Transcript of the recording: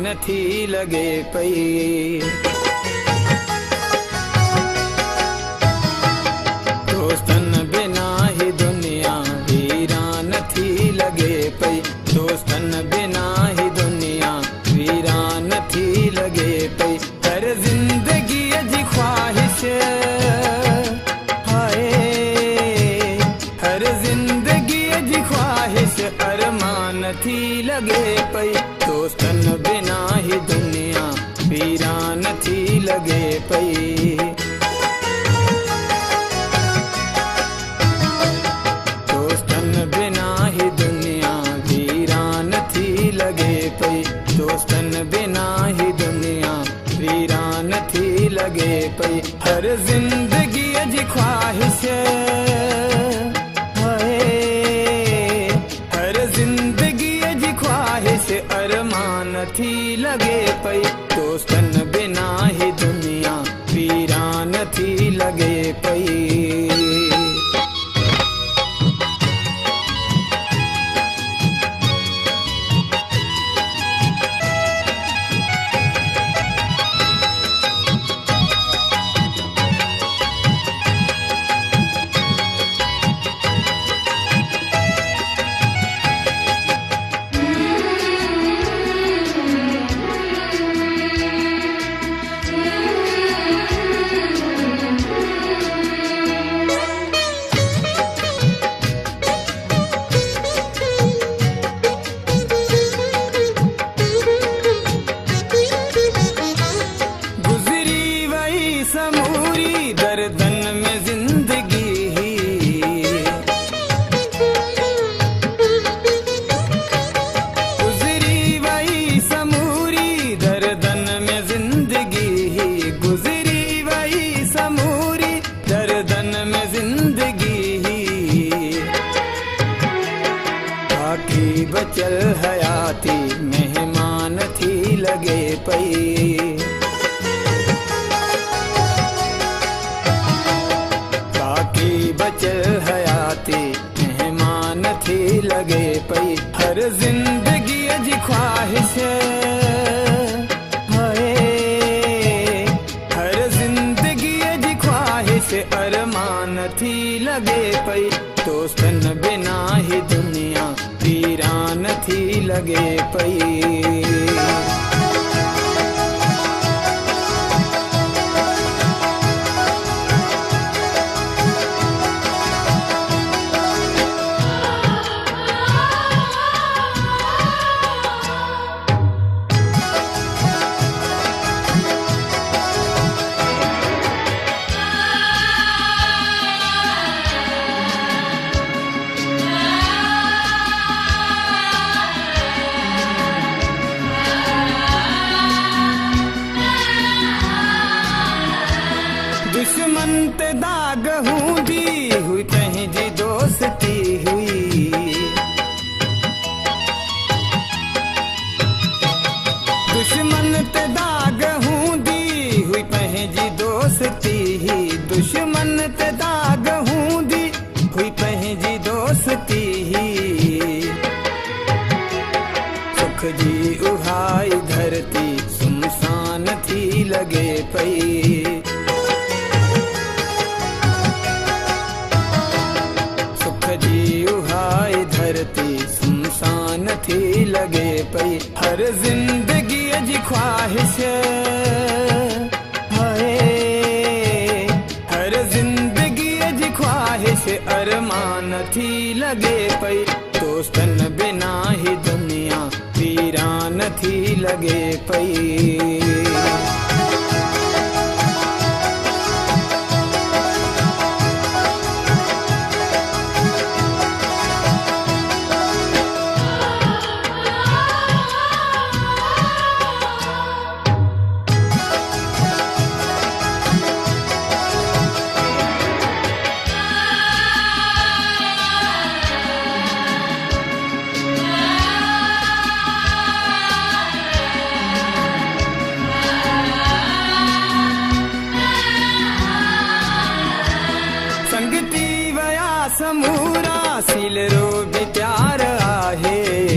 नथी लगे पई। दोस्तन बिना ही दुनिया वीरान थी लगे पई। दोस्तन बिना ही दुनिया वीरान थी लगे पई। हर जिंदगी जी ख्वाहिश हाय, हर जिंदगी जी ख्वाहिश अरमान थी लगे पई। दोस्तन बिना ही दुनिया वीरान थी लगे पई। दोस्तन बिना ही दुनिया वीरान थी लगे पई। दोस्तन बिना ही दुनिया वीरान थी लगे पई। हर जिंदगी जी ख्वाहिश हाय, हर जिंदगी जी ख्वाहिश अरमान थी लगे पई। दोस्तन बिना ही दुनिया वीरान थी लगे पई। समूरी दर्दन में जिंदगी गुजरी वही समूरी दर्दन में जिंदगी। गुजरी वही समूरी दर्दन में जिंदगी। बाकी बचल हयाती मेहमान थी लगे पई। बचल हयाती मेहमान थी लगे पई। हर जिंदगी जी ख्वाहिश हाय, हर जिंदगी जी ख्वाहिश अरमान थी लगे पई। दोस्तन बिना ही दुनिया वीरान थी लगे पई। दुश्मन ते दाग हूंदी हुई पंहिंजी दोस्ती हुई। दुश्मन ते दाग हूंदी हुई पंहिंजी दोस्ती। दुश्मन ते दाग हूंदी हुई पंहिंजी दोस्ती। सुख जी उहाई धरती सुनसान थी लगे पई। धरती सुनसान थी लगे पई। हर जिंदगी जी ख्वाहिश हाय, हर जिंदगी जी ख्वाहिश अरमान थी लगे पई। दोस्तन बिना ही दुनिया वीरान थी लगे पई। समूरा सिल रो भी प्यार आहे।